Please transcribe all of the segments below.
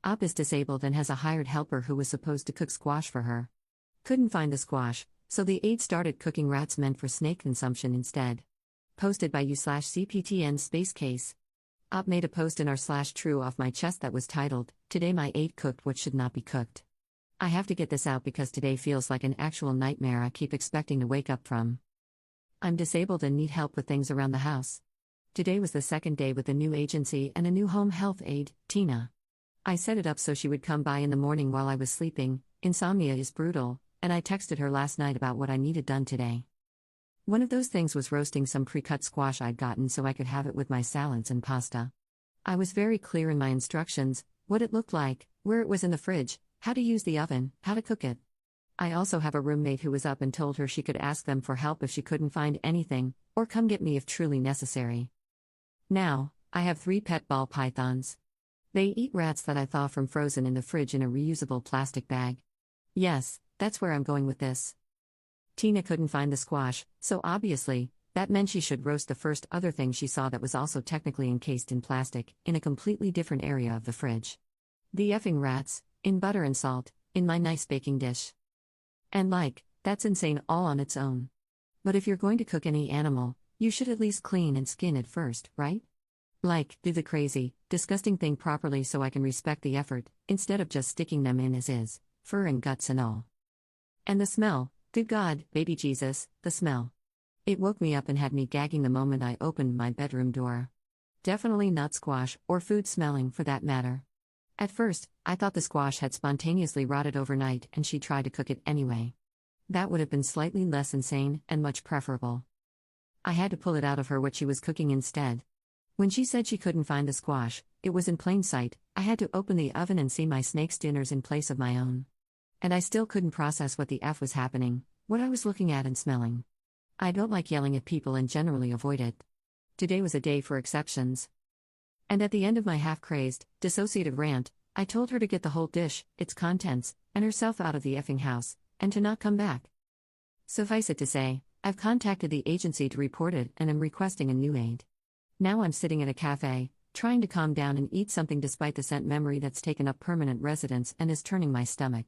Op is disabled and has a hired helper who was supposed to cook squash for her. Couldn't find the squash, so the aide started cooking rats meant for snake consumption instead. Posted by u/CPTN space case. Op made a post in r/true off my chest that was titled, "Today my aide cooked what should not be cooked." I have to get this out because today feels like an actual nightmare I keep expecting to wake up from. I'm disabled and need help with things around the house. Today was the second day with a new agency and a new home health aide, Tina. I set it up so she would come by in the morning while I was sleeping. Insomnia is brutal, and I texted her last night about what I needed done today. One of those things was roasting some pre-cut squash I'd gotten so I could have it with my salads and pasta. I was very clear in my instructions, what it looked like, where it was in the fridge, how to use the oven, how to cook it. I also have a roommate who was up and told her she could ask them for help if she couldn't find anything, or come get me if truly necessary. Now, I have 3 pet ball pythons. They eat rats that I thaw from frozen in the fridge in a reusable plastic bag. Yes, that's where I'm going with this. Tina couldn't find the squash, so obviously, that meant she should roast the first other thing she saw that was also technically encased in plastic, in a completely different area of the fridge. The effing rats, in butter and salt, in my nice baking dish. And that's insane all on its own. But if you're going to cook any animal, you should at least clean and skin it first, right? Do the crazy, disgusting thing properly so I can respect the effort, instead of just sticking them in as is, fur and guts and all. And the smell, good God, baby Jesus, the smell. It woke me up and had me gagging the moment I opened my bedroom door. Definitely not squash, or food smelling for that matter. At first, I thought the squash had spontaneously rotted overnight and she tried to cook it anyway. That would have been slightly less insane, and much preferable. I had to pull it out of her what she was cooking instead. When she said she couldn't find the squash, it was in plain sight. I had to open the oven and see my snake's dinners in place of my own. And I still couldn't process what the F was happening, what I was looking at and smelling. I don't like yelling at people and generally avoid it. Today was a day for exceptions. And at the end of my half-crazed, dissociative rant, I told her to get the whole dish, its contents, and herself out of the effing house, and to not come back. Suffice it to say, I've contacted the agency to report it and am requesting a new aide. Now I'm sitting in a cafe, trying to calm down and eat something despite the scent memory that's taken up permanent residence and is turning my stomach.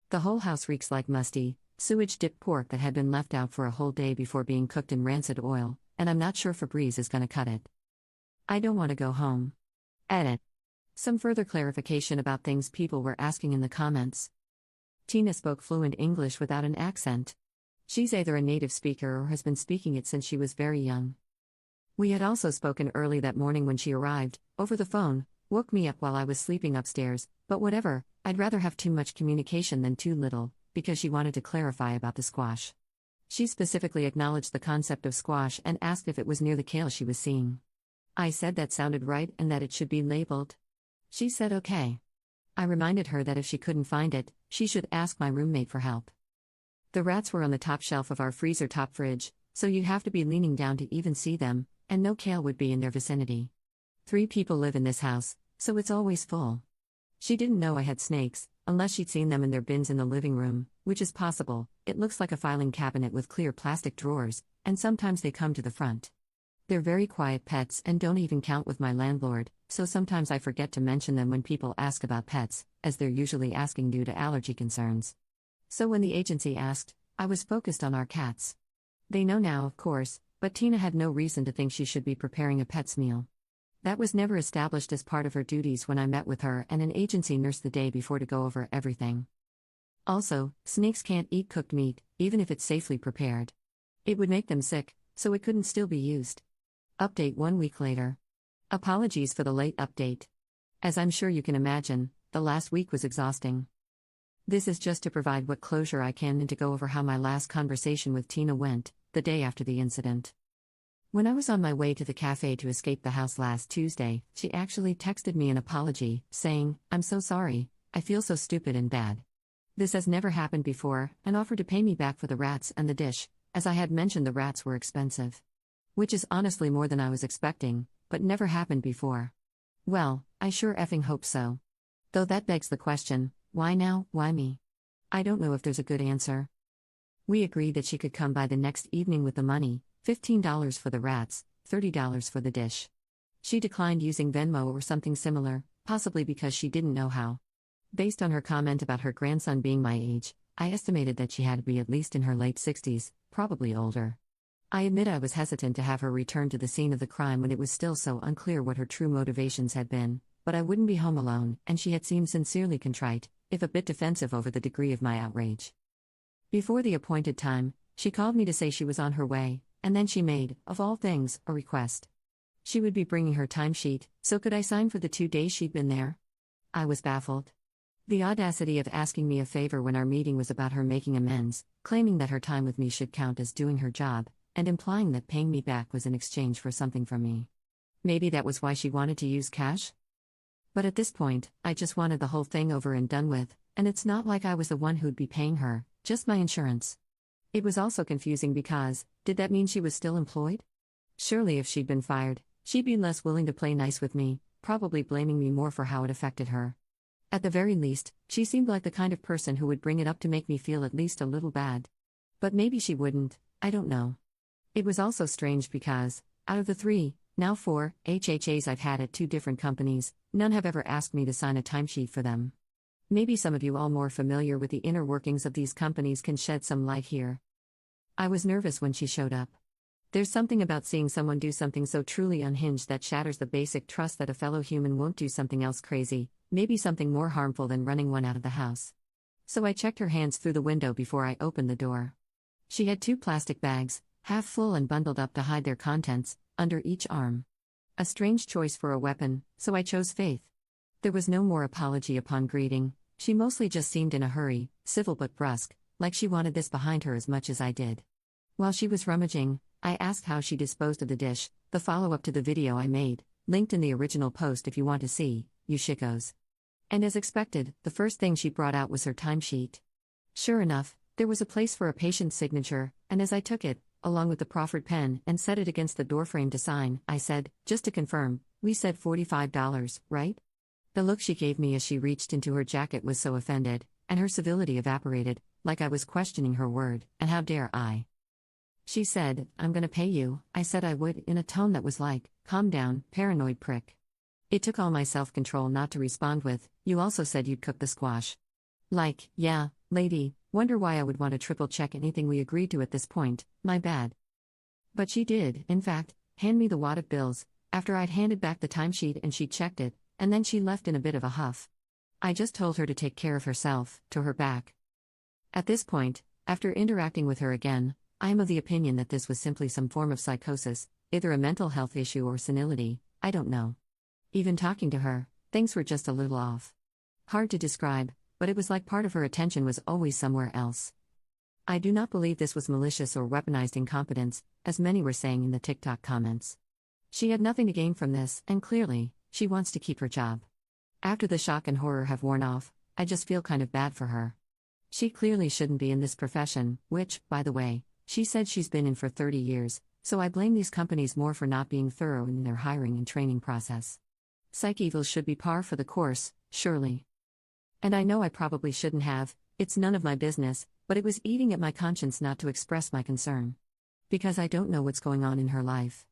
The whole house reeks like musty, sewage-dipped pork that had been left out for a whole day before being cooked in rancid oil, and I'm not sure Febreze is gonna cut it. I don't want to go home. Edit. Some further clarification about things people were asking in the comments. Tina spoke fluent English without an accent. She's either a native speaker or has been speaking it since she was very young. We had also spoken early that morning when she arrived, over the phone, woke me up while I was sleeping upstairs, but whatever, I'd rather have too much communication than too little, because she wanted to clarify about the squash. She specifically acknowledged the concept of squash and asked if it was near the kale she was seeing. I said that sounded right and that it should be labeled. She said okay. I reminded her that if she couldn't find it, she should ask my roommate for help. The rats were on the top shelf of our freezer top fridge, so you'd have to be leaning down to even see them, and no kale would be in their vicinity. 3 people live in this house, so it's always full. She didn't know I had snakes, unless she'd seen them in their bins in the living room, which is possible. It looks like a filing cabinet with clear plastic drawers, and sometimes they come to the front. They're very quiet pets and don't even count with my landlord, so sometimes I forget to mention them when people ask about pets, as they're usually asking due to allergy concerns. So when the agency asked, I was focused on our cats. They know now, of course, but Tina had no reason to think she should be preparing a pet's meal. That was never established as part of her duties when I met with her and an agency nurse the day before to go over everything. Also, snakes can't eat cooked meat, even if it's safely prepared. It would make them sick, so it couldn't still be used. Update 1 week later. Apologies for the late update. As I'm sure you can imagine, the last week was exhausting. This is just to provide what closure I can and to go over how my last conversation with Tina went, the day after the incident. When I was on my way to the cafe to escape the house last Tuesday, she actually texted me an apology, saying, "I'm so sorry, I feel so stupid and bad. This has never happened before," and offered to pay me back for the rats and the dish, as I had mentioned the rats were expensive. Which is honestly more than I was expecting, but never happened before. Well, I sure effing hope so. Though that begs the question, why now, why me? I don't know if there's a good answer. We agreed that she could come by the next evening with the money, $15 for the rats, $30 for the dish. She declined using Venmo or something similar, possibly because she didn't know how. Based on her comment about her grandson being my age, I estimated that she had to be at least in her late 60s, probably older. I admit I was hesitant to have her return to the scene of the crime when it was still so unclear what her true motivations had been, but I wouldn't be home alone, and she had seemed sincerely contrite, if a bit defensive over the degree of my outrage. Before the appointed time, she called me to say she was on her way, and then she made, of all things, a request. She would be bringing her timesheet, so could I sign for the 2 days she'd been there? I was baffled. The audacity of asking me a favor when our meeting was about her making amends, claiming that her time with me should count as doing her job, and implying that paying me back was in exchange for something from me. Maybe that was why she wanted to use cash? But at this point, I just wanted the whole thing over and done with, and it's not like I was the one who'd be paying her, just my insurance. It was also confusing because, did that mean she was still employed? Surely if she'd been fired, she'd be less willing to play nice with me, probably blaming me more for how it affected her. At the very least, she seemed like the kind of person who would bring it up to make me feel at least a little bad. But maybe she wouldn't, I don't know. It was also strange because, out of the 3, now 4, HHAs I've had at 2 different companies, none have ever asked me to sign a timesheet for them. Maybe some of you all more familiar with the inner workings of these companies can shed some light here. I was nervous when she showed up. There's something about seeing someone do something so truly unhinged that shatters the basic trust that a fellow human won't do something else crazy, maybe something more harmful than running one out of the house. So I checked her hands through the window before I opened the door. She had 2 plastic bags, half full and bundled up to hide their contents, under each arm. A strange choice for a weapon, so I chose Faith. There was no more apology upon greeting, she mostly just seemed in a hurry, civil but brusque, like she wanted this behind her as much as I did. While she was rummaging, I asked how she disposed of the dish, the follow-up to the video I made, linked in the original post if you want to see, you shickos. And as expected, the first thing she brought out was her timesheet. Sure enough, there was a place for a patient's signature, and as I took it, along with the proffered pen, and set it against the doorframe to sign, I said, just to confirm, we said $45, right? The look she gave me as she reached into her jacket was so offended, and her civility evaporated, like I was questioning her word, and how dare I? She said, I'm gonna pay you. I said I would, in a tone that was like, calm down, paranoid prick. It took all my self-control not to respond with, you also said you'd cook the squash. Like, yeah, lady, wonder why I would want to triple-check anything we agreed to at this point, my bad. But she did, in fact, hand me the wad of bills, after I'd handed back the timesheet and she checked it, and then she left in a bit of a huff. I just told her to take care of herself, to her back. At this point, after interacting with her again, I am of the opinion that this was simply some form of psychosis, either a mental health issue or senility, I don't know. Even talking to her, things were just a little off. Hard to describe, but it was like part of her attention was always somewhere else. I do not believe this was malicious or weaponized incompetence, as many were saying in the TikTok comments. She had nothing to gain from this, and clearly, she wants to keep her job. After the shock and horror have worn off, I just feel kind of bad for her. She clearly shouldn't be in this profession, which, by the way, she said she's been in for 30 years, so I blame these companies more for not being thorough in their hiring and training process. Psych evils should be par for the course, surely. And I know I probably shouldn't have, it's none of my business, but it was eating at my conscience not to express my concern. Because I don't know what's going on in her life.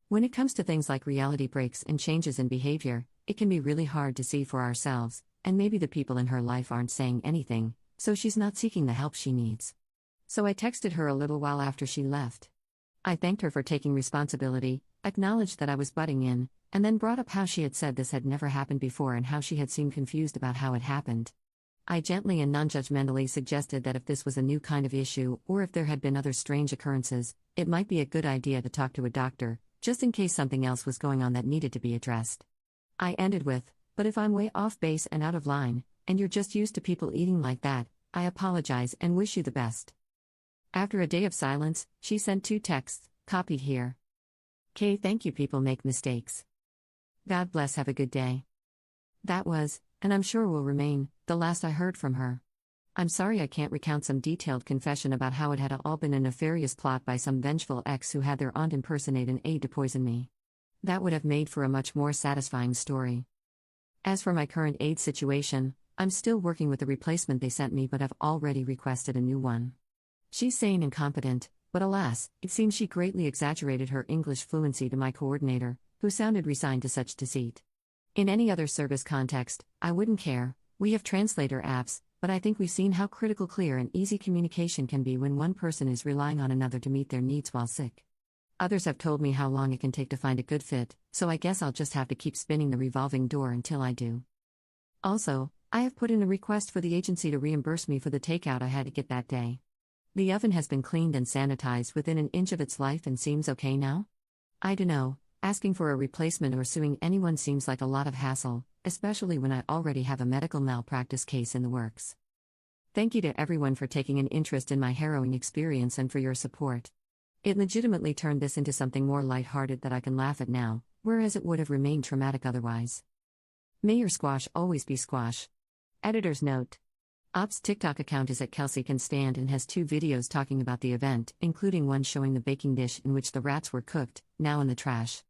When it comes to things like reality breaks and changes in behavior, it can be really hard to see for ourselves, and maybe the people in her life aren't saying anything, so she's not seeking the help she needs. So I texted her a little while after she left. I thanked her for taking responsibility, acknowledged that I was butting in, and then brought up how she had said this had never happened before and how she had seemed confused about how it happened. I gently and non-judgmentally suggested that if this was a new kind of issue or if there had been other strange occurrences, it might be a good idea to talk to a doctor, just in case something else was going on that needed to be addressed. I ended with, but if I'm way off base and out of line, and you're just used to people eating like that, I apologize and wish you the best. After a day of silence, she sent 2 texts, copied here. K. Thank you. People make mistakes. God bless. Have a good day. That was, and I'm sure will remain, the last I heard from her. I'm sorry I can't recount some detailed confession about how it had all been a nefarious plot by some vengeful ex who had their aunt impersonate an aide to poison me. That would have made for a much more satisfying story. As for my current aide situation, I'm still working with the replacement they sent me but have already requested a new one. She's sane and competent, but alas, it seems she greatly exaggerated her English fluency to my coordinator, who sounded resigned to such deceit. In any other service context, I wouldn't care. We have translator apps, but I think we've seen how critical clear and easy communication can be when one person is relying on another to meet their needs while sick. Others have told me how long it can take to find a good fit, so I guess I'll just have to keep spinning the revolving door until I do. Also, I have put in a request for the agency to reimburse me for the takeout I had to get that day. The oven has been cleaned and sanitized within an inch of its life and seems okay now? I dunno, asking for a replacement or suing anyone seems like a lot of hassle, especially when I already have a medical malpractice case in the works. Thank you to everyone for taking an interest in my harrowing experience and for your support. It legitimately turned this into something more lighthearted that I can laugh at now, whereas it would have remained traumatic otherwise. May your squash always be squash. Editor's note. Op's TikTok account is at Kelsey Can Stand and has 2 videos talking about the event, including one showing the baking dish in which the rats were cooked, now in the trash.